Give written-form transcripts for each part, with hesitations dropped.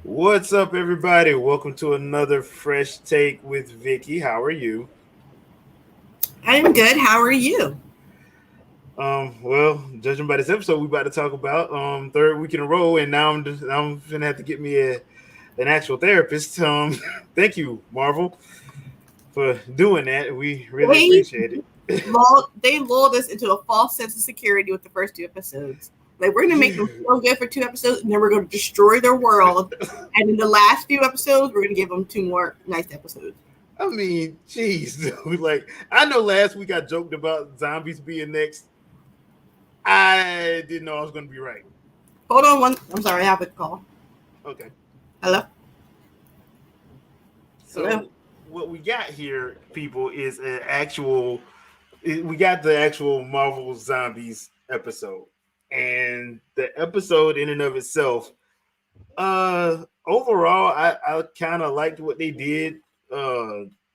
What's up, everybody? Welcome to another fresh take with Vicky. How are you? I'm good. How are you? Well, judging by this episode, we about to talk about third week in a row, and now I'm gonna have to get me an actual therapist. Thank you, Marvel, for doing that. We really They appreciate it. lulled us into a false sense of security with the first two episodes. Like we're gonna make them feel good for two episodes, and then we're gonna destroy their world. And in the last few episodes, we're gonna give them two more nice episodes. I mean, jeez, dude. Like, I know last week I joked about zombies being next. I didn't know I was gonna be right. Hold on one. I'm sorry, I have a call. Okay. Hello. Hello. So what we got here, people, is an actual. We got the actual Marvel Zombies episode, and the episode in and of itself, overall, I kind of liked what they did,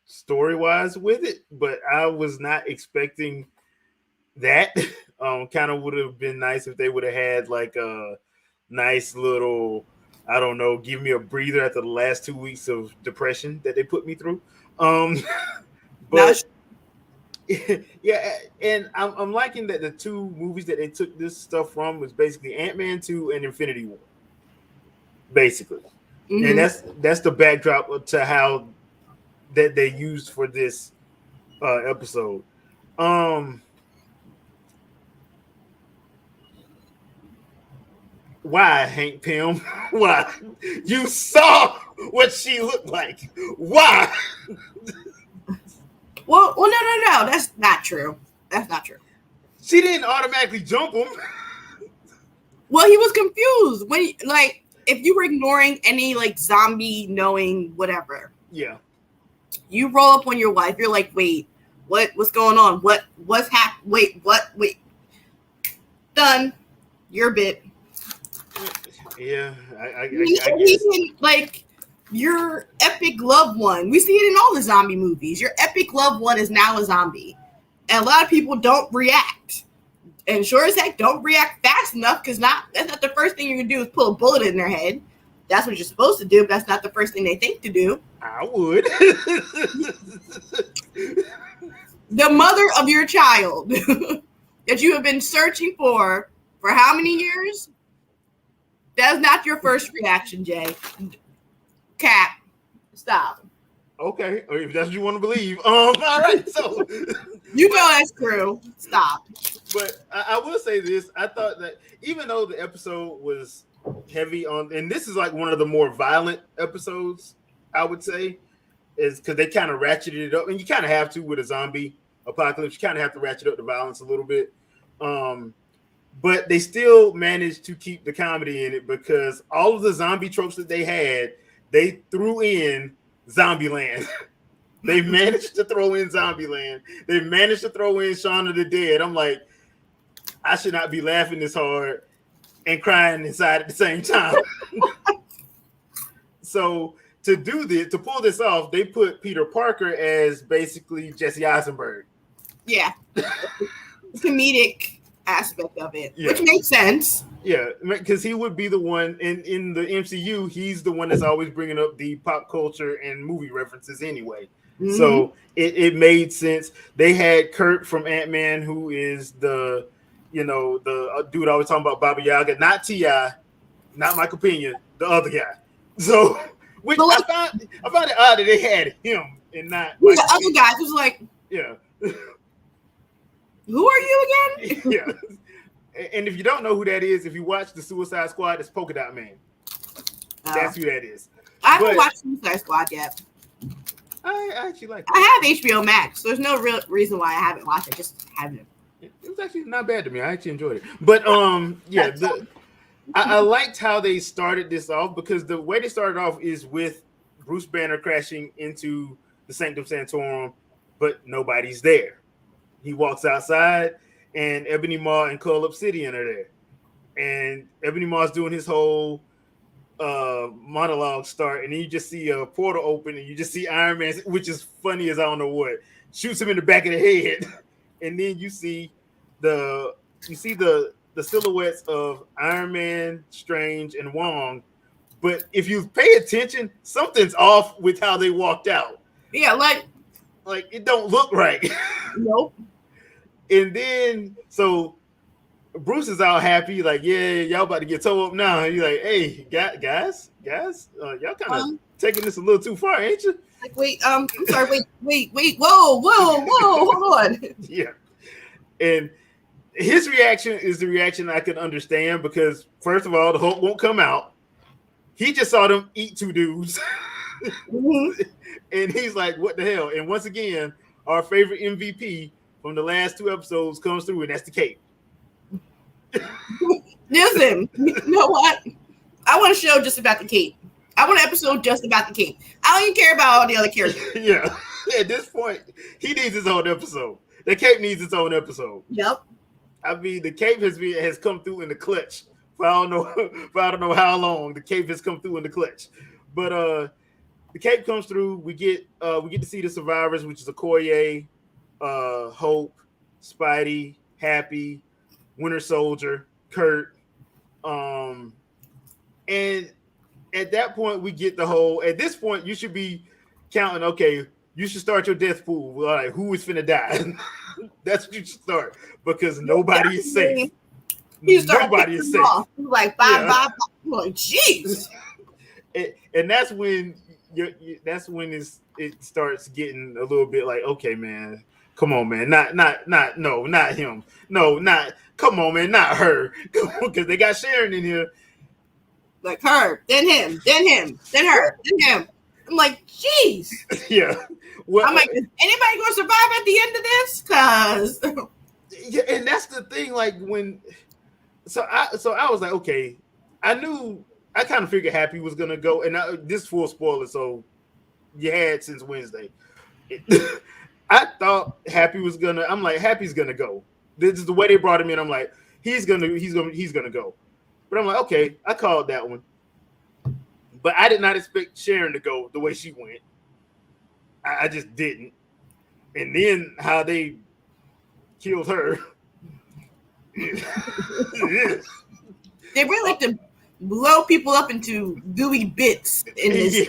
story wise with it, but I was not expecting that. Kind of would have been nice if they would have had like a nice little, I don't know, give me a breather after the last 2 weeks of depression that they put me through. Um, Now, but yeah, and I'm liking that the two movies that they took this stuff from was basically Ant-Man 2 and Infinity War, basically, and mm-hmm. that's the backdrop to how that they used for this episode. Um, Why, Hank Pym? Why? You saw what she looked like. Why? Well, no. That's not true. That's not true. She didn't automatically jump him. Well, he was confused when, like, if you were ignoring any like zombie knowing whatever, Yeah. you roll up on your wife. You're like, wait, what's going on? What's happening? Wait. Done. Your bit. Yeah, I guess. Even like your epic loved one. We see it in all the zombie movies. Your epic loved one is now a zombie, and a lot of people don't react. And sure as heck, don't react fast enough because that's not the first thing you're gonna do is pull a bullet in their head. That's what you're supposed to do, but that's not the first thing they think to do. I would. The mother of your child that you have been searching for how many years? That's not your first reaction, Jay. Cap, stop. Okay, or if that's what you want to believe. All right. So, You know but that's true. Stop. I will say this: I thought that even though the episode was heavy on, and this is like one of the more violent episodes, I would say, is because they kind of ratcheted it up, and you kind of have to with a zombie apocalypse. You kind of have to ratchet up the violence a little bit. Um, but they still managed to keep the comedy in it because all of the zombie tropes that they had, they threw in Zombieland. They managed to throw in Zombieland. They managed to throw in Shaun of the Dead. I'm like, I should not be laughing this hard and crying inside at the same time. So to pull this off, they put Peter Parker as basically Jesse Eisenberg. Yeah, comedic aspect of it, Yeah. which makes sense. Yeah, because he would be the one in the MCU. He's the one that's always bringing up the pop culture and movie references anyway. Mm-hmm. So it made sense. They had Kurt from Ant Man, who is the dude I was talking about, Baba Yaga, not Ti, not Michael Pena, the other guy. So which But like I found it odd that they had him and not the Michael other Pena. guys was like, Yeah, who are you again? yeah. And if you don't know who that is, if you watch the Suicide Squad, it's Polka Dot Man. Oh. That's who that is. I haven't But watched Suicide Squad yet. I actually like it. I have HBO Max. So there's no real reason why I haven't watched it. Just haven't. It was actually not bad to me. I actually enjoyed it. But yeah, I liked how they started this off because the way they started off is with Bruce Banner crashing into the Sanctum Sanctorum, but nobody's there. He walks outside, and Ebony Maw and Cull Obsidian are there, and Ebony Maw's doing his whole monologue start, and then you just see a portal open, and you just see Iron Man, which is funny as I don't know what, shoots him in the back of the head, and then the the silhouettes of Iron Man, Strange, and Wong But if you pay attention, something's off with how they walked out. Yeah, like it don't look right. nope. And then so Bruce is all happy, like, yeah, y'all about to get towed up now. And he's like, hey, guys, y'all kind of taking this a little too far, ain't you? Like, wait, I'm sorry, wait, whoa, hold on. Yeah. And his reaction is the reaction I can understand because, first of all, the Hulk won't come out. He just saw them eat two dudes. Mm-hmm. And he's like, what the hell? And once again, our favorite MVP from the last two episodes comes through, and that's the Cape. Listen, you know what? I want a show just about the Cape. I want an episode just about the Cape. I don't even care about all the other characters. Yeah. At this point, he needs his own episode. The Cape needs its own episode. Yep. I mean, the Cape has come through in the clutch for I don't know how long. The Cape has come through in the clutch. But the Cape comes through. We get to see the survivors, which is Okoye, Hope, Spidey, Happy, Winter Soldier, Kurt, and at that point we get the whole. At this point, you should be counting. Okay, you should start your death pool. Like, who is finna die? That's what you should start because nobody is safe. Nobody is safe. Like bye. Like, jeez. And that's when it starts getting a little bit like, okay, man, come on, man, not him, come on, man, not her, because they got Sharon in here, like her, then him, then her, then him. I'm like, jeez. Yeah. Well, I'm like, is anybody gonna survive at the end of this? Cause yeah, and that's the thing. Like so I was like, okay, I kind of figured Happy was gonna go, and this full spoiler, so you had since Wednesday. I thought Happy was gonna. I'm like, Happy's gonna go. This is the way they brought him in. I'm like, he's gonna go. But I'm like, okay, I called that one. But I did not expect Sharon to go the way she went. I just didn't. And then how they killed her. They really like to blow people up into gooey bits in this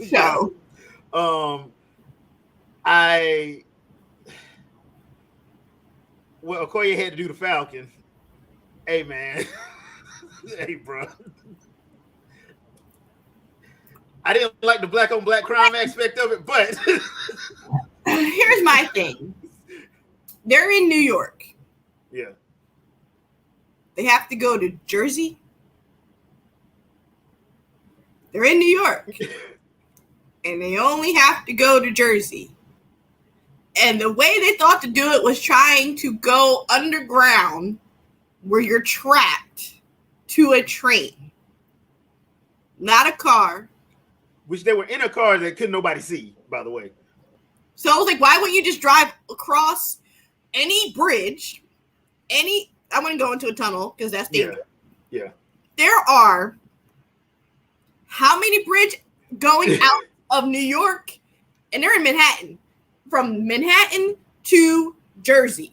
show. Okoye had to do the Falcon. Hey, man. Hey, bro. I didn't like the black on black crime aspect of it, but here's my thing. They're in New York. Yeah. They have to go to Jersey. They're in New York. And they only have to go to Jersey. And the way they thought to do it was trying to go underground where you're trapped to a train. Not a car. Which they were in a car that couldn't nobody see, by the way. So I was like, why wouldn't you just drive across any bridge? I wouldn't go into a tunnel because that's dangerous. Yeah. There are how many bridges going out of New York? And they're in Manhattan. From Manhattan to Jersey.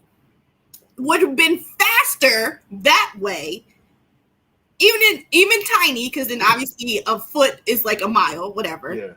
Would have been faster that way. Even tiny, because then obviously a foot is like a mile, whatever. Yeah.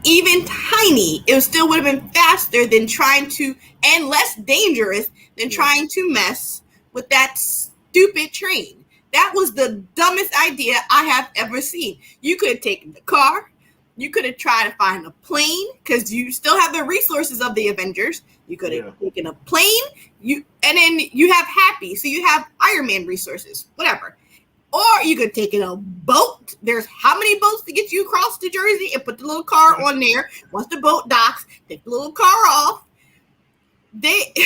Even tiny, it still would have been faster than trying to, and less dangerous than trying to mess with that stupid train. That was the dumbest idea I have ever seen. You could have taken the car. You could have tried to find a plane because you still have the resources of the Avengers. You could have taken a plane. And then you have Happy, so you have Iron Man resources, whatever. Or you could take in a boat. There's how many boats to get you across to Jersey and put the little car on there. Once the boat docks, take the little car off. It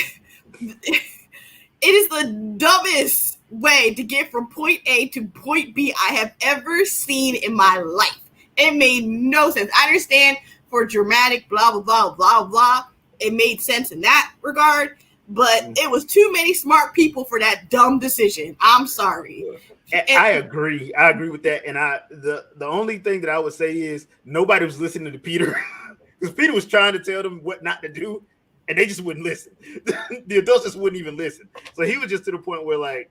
is the dumbest way to get from point A to point B I have ever seen in my life. It made no sense. I understand for dramatic blah, blah, blah, blah, blah. It made sense in that regard. But it was too many smart people for that dumb decision. I'm sorry. I agree with that. And the only thing that I would say is nobody was listening to Peter because Peter was trying to tell them what not to do, and they just wouldn't listen. The adults just wouldn't even listen. So he was just to the point where, like,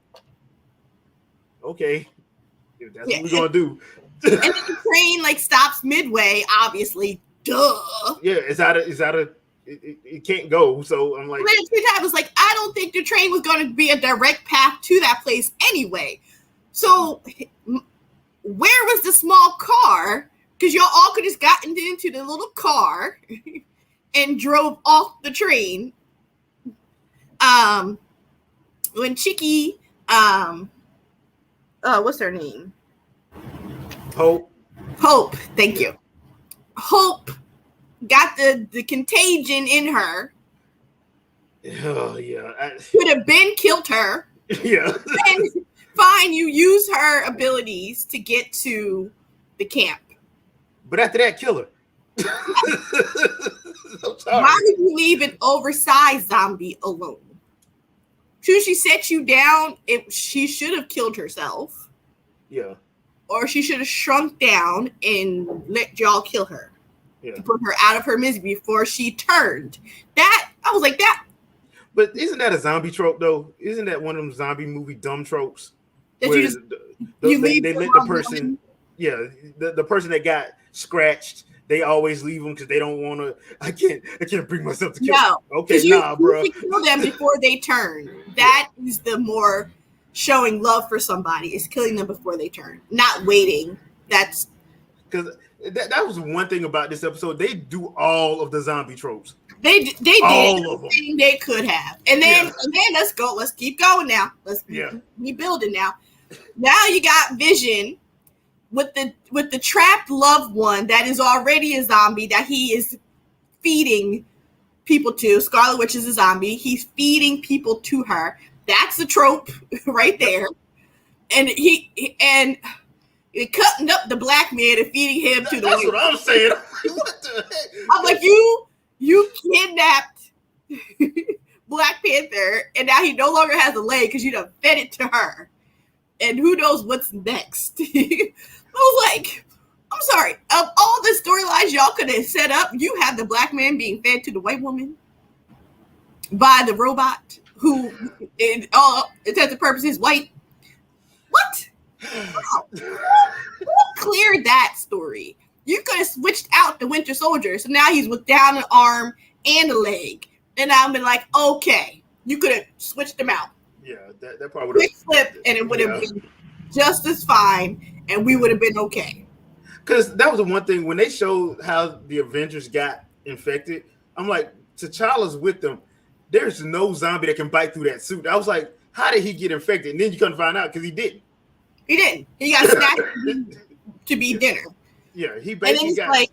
okay, if that's what we're gonna do. And then the train like stops midway, obviously. Duh. Yeah, it can't go. So I'm like, I was like, I don't think the train was going to be a direct path to that place anyway. So where was the small car? Because y'all all could have gotten into the little car and drove off the train. When Chicky, what's her name? Hope, thank you. Hope got the contagion in her. Oh yeah, could have been killed her. Yeah. And fine, you use her abilities to get to the camp. But after that, kill her. I'm sorry. Why would you leave an oversized zombie alone? Should she set you down? She should have killed herself. Yeah. Or she should have shrunk down and let y'all kill her. Yeah. To put her out of her misery before she turned. That, I was like, that. But isn't that a zombie trope, though? Isn't that one of them zombie movie dumb tropes? That you just, they let the person, the person that got scratched, they always leave them because they don't want to. I can't bring myself to kill them. Okay, bro. You kill them before they turn. That is the more showing love for somebody, is killing them before they turn, not waiting. That's because that was one thing about this episode. They do all of the zombie tropes. They did all of them. They could have, and then let's go. Let's keep going now. Let's be building now. Now you got Vision with the trapped loved one that is already a zombie that he is feeding people to. Scarlet Witch is a zombie. He's feeding people to her. That's a trope right there. And he cutting up the black man and feeding him to the. That's what I'm saying. What the heck? I'm like, you kidnapped Black Panther, and now he no longer has a leg because you done fed it to her. And who knows what's next? I was like, I'm sorry. Of all the storylines y'all could have set up, you have the black man being fed to the white woman by the robot who, in all intents and purposes, is white. What? Who cleared that story? You could have switched out the Winter Soldier, so now he's with down an arm and a leg. And I've been like, okay, you could have switched them out. Yeah, that probably would have flipped, and it would have been just as fine, and we would have been okay. Because that was the one thing when they showed how the Avengers got infected. I'm like, T'Challa's with them. There's no zombie that can bite through that suit. I was like, how did he get infected? And then you couldn't find out because he didn't. He didn't. He got snatched to be dinner. Yeah, he basically got. Like,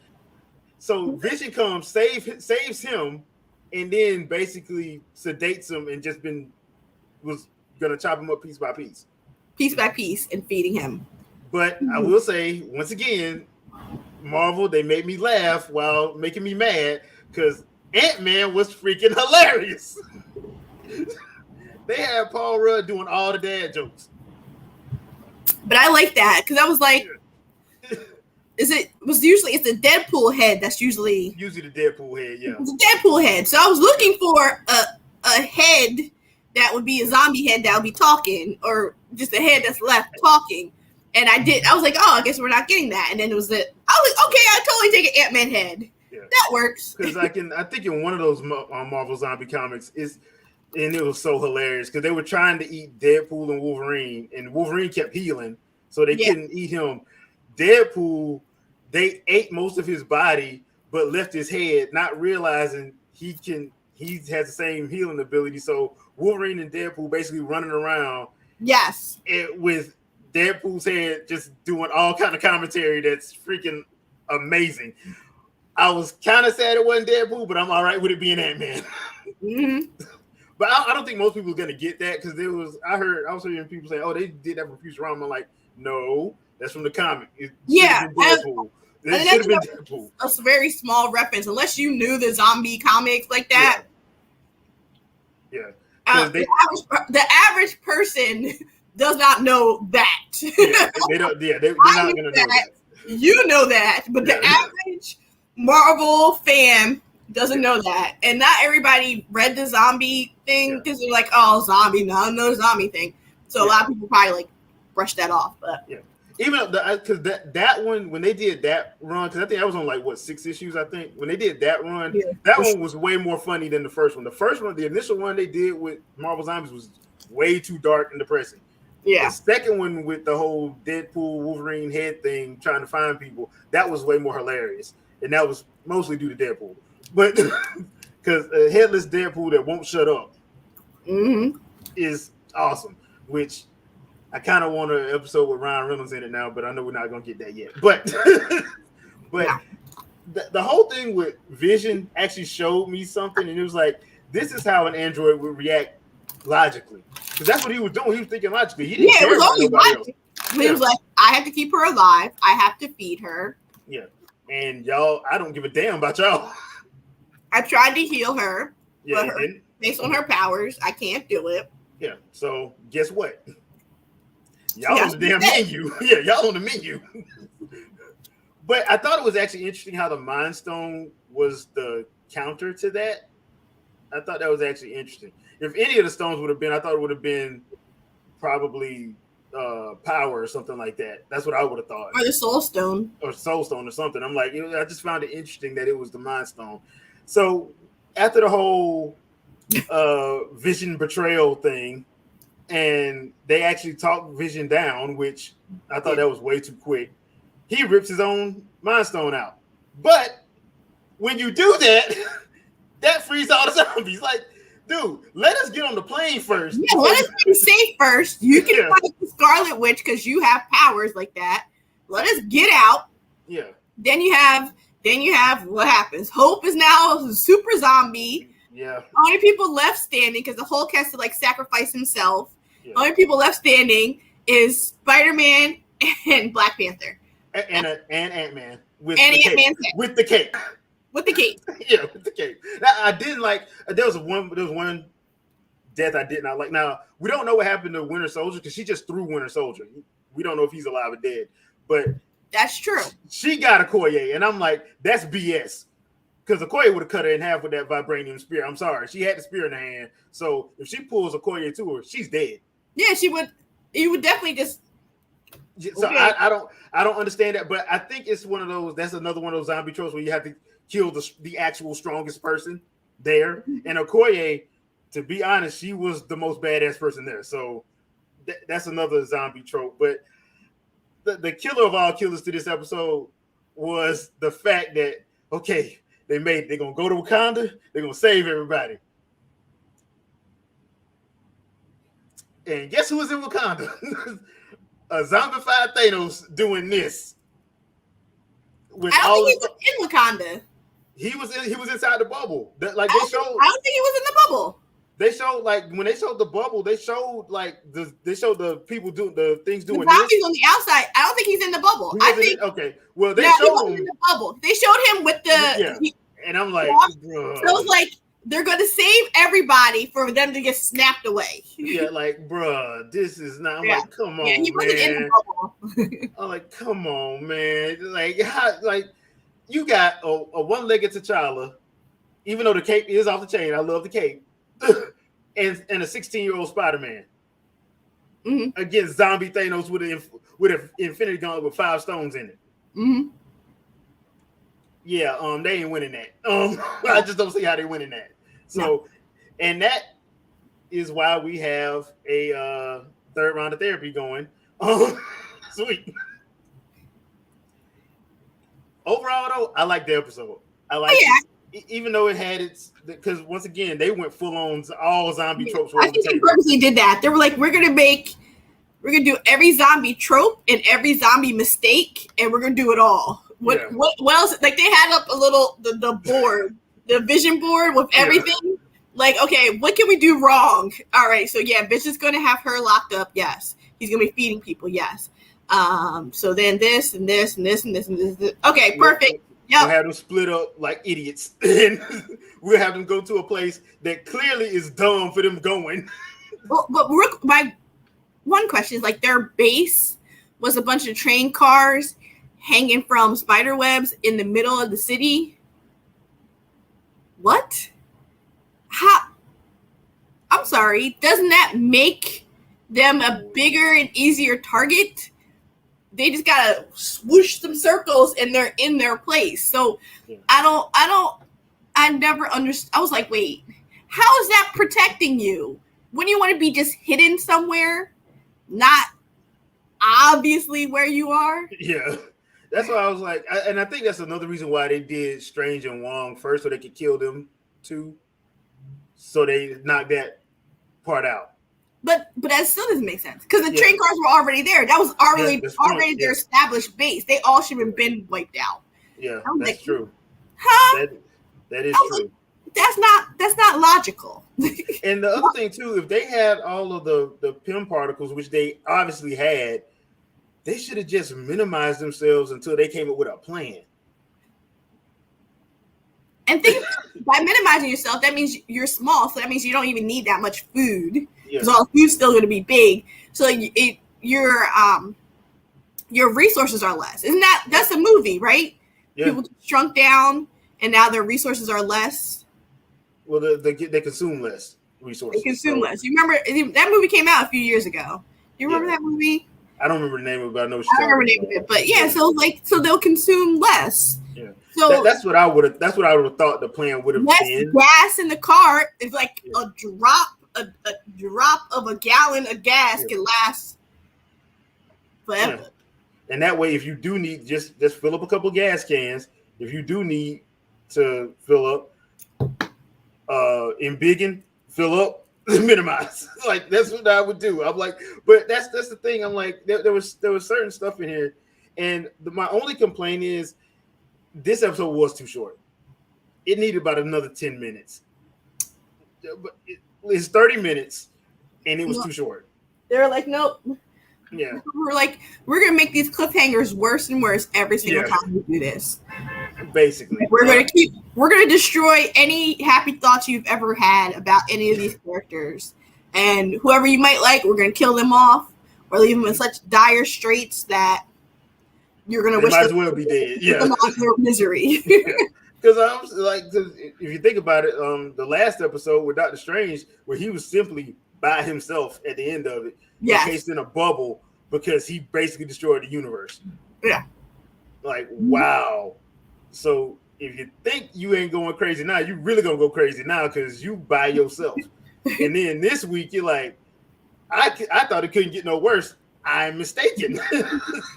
so Vision comes, saves him, and then basically sedates him and just was gonna chop him up piece by piece, and feeding him. But I will say once again, Marvel, they made me laugh while making me mad because Ant-Man was freaking hilarious. They had Paul Rudd doing all the dad jokes. But I like that because I was like, it's a Deadpool head that's usually the Deadpool head, yeah. It's a Deadpool head. So I was looking for a head that would be a zombie head that would be talking, or just a head that's left talking. And I was like, oh, I guess we're not getting that. And then it was I was like, okay, I totally take an Ant-Man head. Yeah. That works. Because I think in one of those Marvel zombie comics and it was so hilarious because they were trying to eat Deadpool and Wolverine kept healing, so they couldn't eat him. Deadpool, they ate most of his body but left his head, not realizing he has the same healing ability. So Wolverine and Deadpool basically running around. Yes. With Deadpool's head just doing all kind of commentary that's freaking amazing. I was kind of sad it wasn't Deadpool, but I'm all right with it being Ant-Man. Mm-hmm. But I don't think most people are gonna get that because I was hearing people say, "Oh, they did that from Futurama." I'm like, no, that's from the comic. It should have been Deadpool. It should have been Deadpool. A very small reference, unless you knew the zombie comics like that. Yeah. The average person does not know that. They don't. Yeah, they're not gonna know that. You know that, but the average Marvel fan doesn't know that, and not everybody read the zombie thing because they're like, "Oh, zombie, no, no zombie thing." So a lot of people probably like brush that off. But Even because that one, when they did that run, because I think that was on like what 6 issues. I think when they did that run, that one was way more funny than the first one. The first one, the initial one they did with Marvel Zombies was way too dark and depressing. Yeah. The second one with the whole Deadpool Wolverine head thing, trying to find people, that was way more hilarious, and that was mostly due to Deadpool. But because a headless Deadpool that won't shut up is awesome, which. I kind of want an episode with Ryan Reynolds in it now, but I know we're not going to get that yet. But the whole thing with Vision actually showed me something, and it was like, this is how an android would react logically. Because that's what he was doing. He was thinking logically. He didn't care about nobody else. He was like, I have to keep her alive. I have to feed her. Yeah. And y'all, I don't give a damn about y'all. I tried to heal her. Yeah, but based on her powers, I can't do it. Yeah. So guess what? Y'all on the damn menu. Yeah, y'all on the menu. But I thought it was actually interesting how the Mind Stone was the counter to that. I thought that was actually interesting. If any of the stones would have been, I thought it would have been probably power or something like that. That's what I would have thought. Or the Soul Stone. Or Soul Stone or something. I'm like, I just found it interesting that it was the Mind Stone. So after the whole Vision betrayal thing, and they actually talk Vision down, which I thought that was way too quick. He rips his own Mind Stone out. But when you do that, that frees all the zombies. Like, dude, let us get on the plane first. Yeah, let us be safe first. You can fight the Scarlet Witch because you have powers like that. Let us get out. Yeah. Then you have what happens? Hope is now a super zombie. Yeah. Only people left standing because the Hulk has to like sacrifice himself. Yeah. Only people left standing is Spider-Man and Black Panther. And Ant-Man with the cape. With the cape. With the cape. Yeah, with the cape. Now, I didn't like. There was one death I did not like. Now we don't know what happened to Winter Soldier because she just threw Winter Soldier. We don't know if he's alive or dead. But that's true. She got Okoye, and I'm like, that's BS. Because Okoye would have cut her in half with that vibranium spear. I'm sorry, she had the spear in her hand. So if she pulls Okoye to her, she's dead. Yeah, she would. You would definitely just. So okay. I don't understand that, but I think it's one of those. That's another one of those zombie tropes where you have to kill the actual strongest person there. And Okoye, to be honest, she was the most badass person there. So that's another zombie trope. But the killer of all killers to this episode was the fact that okay, they're gonna go to Wakanda. They're gonna save everybody. And guess who was in Wakanda? A zombified Thanos doing this. With I don't think he was in Wakanda. He was inside the bubble. I don't think he was in the bubble. They showed like when they showed the bubble, they showed like they showed the people doing the things doing the zombies on the outside. I don't think he's in the bubble. Okay. Well, they showed him in the bubble. They showed him with the and I'm like, bro. So it was like they're going to save everybody for them to get snapped away. Yeah, like, bro, this is not. I'm like, come on, yeah, he wasn't in the bubble. I'm like, come on, man. Like, you got a one-legged T'Challa, even though the cape is off the chain. I love the cape, and a 16-year-old Spider-Man against zombie Thanos with an Infinity Gauntlet with 5 stones in it. Mm-hmm. Yeah, they ain't winning that. I just don't see how they're winning that. So, and that is why we have a third round of therapy going. Sweet. Overall, though, I like the episode. I like it, even though it had its because once again they went full on all zombie tropes. I think they purposely did that. They were like, we're gonna do every zombie trope and every zombie mistake, and we're gonna do it all. What else? Like they had up a little the board, the vision board with everything. Yeah. Like, okay, what can we do wrong? All right, so Vision's gonna have her locked up. Yes, he's gonna be feeding people. Yes. So then this and this and this and this and this. Okay, perfect. We'll have them split up like idiots, and we'll have them go to a place that clearly is dumb for them going. Well, but my one question is like their base was a bunch of train cars hanging from spider webs in the middle of the city. What? How? I'm sorry. Doesn't that make them a bigger and easier target they just gotta swoosh some circles and they're in their place. So Yeah. I never understood. I was like, wait, how is that protecting you? When you want to be just hidden somewhere, not obviously where you are? Yeah. That's why I was like, and I think that's another reason why they did Strange and Wong first, so they could kill them too. So they knocked that part out. But that still doesn't make sense because the Yeah. train cars were already there. That was already That's true. their Yeah. established base. They all should have been wiped out. Yeah, I was that's like, true. Huh? That is I was true. That's not logical. And the other thing too, if they had all of the PIM particles, which they obviously had, they should have just minimized themselves until they came up with a plan. And think by minimizing yourself, that means you're small. So that means you don't even need that much food Yeah. because all the food's still going to be big. So your resources are less. Isn't that's a movie, right? Yeah. People shrunk down and now their resources are less. Well, they consume less resources. They consume less. You remember that movie came out a few years ago. You remember Yeah. that movie? I don't remember the name of it, but I know what I you're don't remember the name of it, but yeah. So they'll consume less. Yeah. So That's what I would have. That's what I would have thought the plan would have less been. gas in the car is like Yeah. a drop of a gallon of gas can last forever. Yeah. And that way, if you do need, just fill up a couple gas cans. If you do need to fill up, in biggin, fill up, minimize. Like that's what I would do. I'm like, but that's the thing. I'm like, there was certain stuff in here, and my only complaint is this episode was too short. It needed about another 10 minutes. But it's 30 minutes, and it was too short. They're like, nope. Yeah. We're like, we're gonna make these cliffhangers worse and worse every single time we do this. Basically, We're gonna destroy any happy thoughts you've ever had about any of these characters, and whoever you might like, we're gonna kill them off or leave them in such dire straits that you're gonna wish might as them well be dead. Yeah, them out of their misery. Because I was like, if you think about it, the last episode with Doctor Strange, where he was simply by himself at the end of it, encased in a bubble because he basically destroyed the universe. Yeah. Like, wow. So if you think you ain't going crazy now, you really gonna go crazy now because you by yourself. And then this week you're like, I thought it couldn't get no worse. I'm mistaken.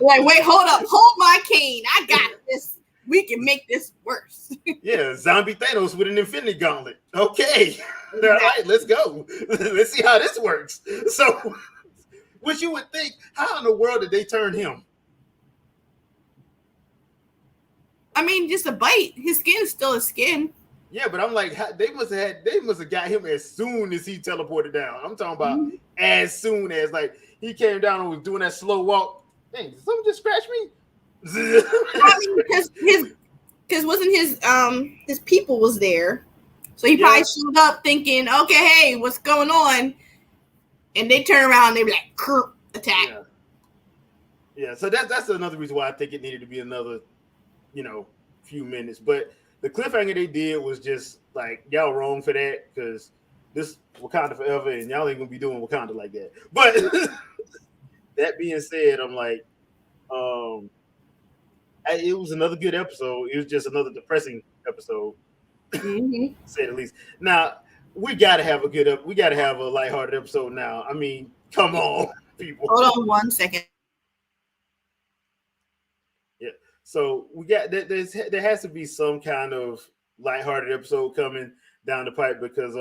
Like, wait, hold my cane. I got this. We can make this worse. Yeah, zombie Thanos with an Infinity Gauntlet. Okay. All right, let's go. Let's see how this works. So, which you would think, how in the world did they turn him? I mean, just a bite. His skin is still his skin. Yeah, but I'm like, they must have got him as soon as he teleported down. I'm talking about as soon as, like, he came down and was doing that slow walk. Dang, did someone just scratch me? I mean, because wasn't his people was there, so he probably showed up thinking, okay, hey, what's going on? And they turn around and they be like, attack. Yeah. So that's another reason why I think it needed to be another, few minutes. But the cliffhanger they did was just like, y'all wrong for that because this Wakanda forever, and y'all ain't gonna be doing Wakanda like that. But that being said, I'm like, it was another good episode. It was just another depressing episode, to say the least. Now we gotta have a lighthearted episode now. I mean, come on, people. Hold on 1 second. Yeah. So we got there has to be some kind of lighthearted episode coming down the pipe because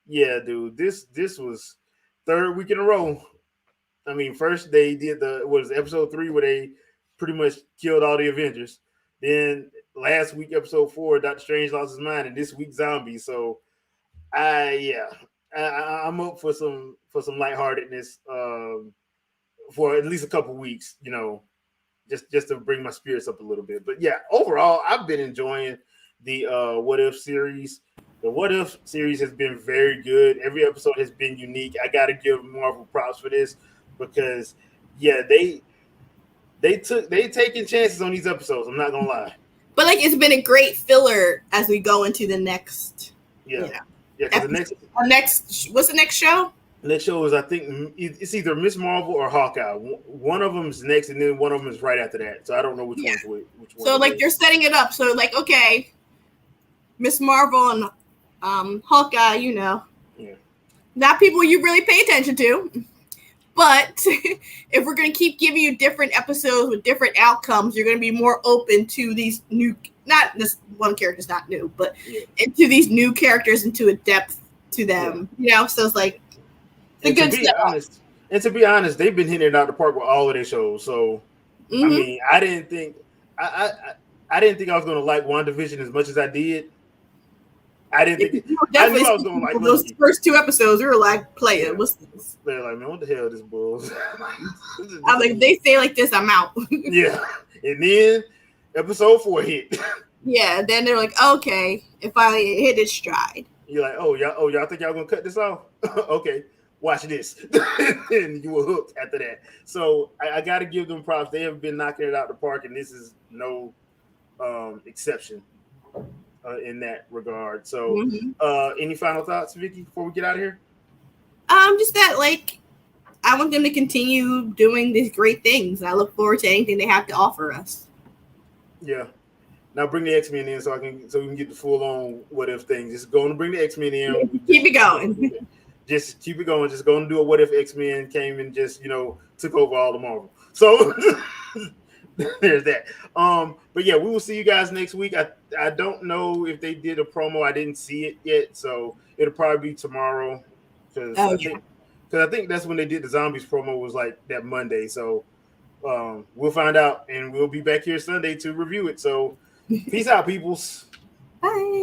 dude, this was third week in a row. I mean, first they did episode 3 where they pretty much killed all the Avengers. Then last week, episode 4, Doctor Strange lost his mind, and this week, zombies. So, I'm up for some lightheartedness for at least a couple weeks. Just to bring my spirits up a little bit. But yeah, overall, I've been enjoying the What If series. The What If series has been very good. Every episode has been unique. I got to give Marvel props for this because they taking chances on these episodes. I'm not gonna lie. But like, it's been a great filler as we go into the next. Yeah. Because what's the next show? Next show is, I think it's either Miss Marvel or Hawkeye. One of them is next, and then one of them is right after that. So I don't know which Yeah. one's which one. So like they're setting it up. So like, okay, Miss Marvel and Hawkeye, you know, Yeah. not people you really pay attention to. But if we're going to keep giving you different episodes with different outcomes, you're going to be more open to these new, not this one character's not new, but into these new characters, into a depth to them, you know? So it's like, and to be honest, they've been hitting it out the park with all of their shows. So, I mean, I didn't think I didn't think I was going to like WandaVision as much as I did. I didn't think I knew I was going to like those Loki. first two episodes. We were like, "Player, what's this?" They're like, "Man, what the hell is this bull?" I was like, if they say like this, I'm out. Yeah, and then episode 4 hit. Yeah, then they're like, "Okay, if I hit its stride." You're like, "Oh y'all think y'all gonna cut this off?" Okay, watch this, and you were hooked after that. So I got to give them props. They have been knocking it out the park, and this is no exception. In that regard. So, any final thoughts, Vicky, before we get out of here? Just that, like, I want them to continue doing these great things. I look forward to anything they have to offer us. Yeah. Now bring the X-Men in so we can get the full on what if thing. Just go and bring the X-Men in. Keep it going. Just keep it going. Just go and do a what if X-Men came and just took over all the Marvel. So. There's that. But yeah, we will see you guys next week. I don't know if they did a promo. I didn't see it yet, so it'll probably be tomorrow. Because I think that's when they did the zombies promo, was like that Monday. So we'll find out, and we'll be back here Sunday to review it. So peace out, peoples. Bye.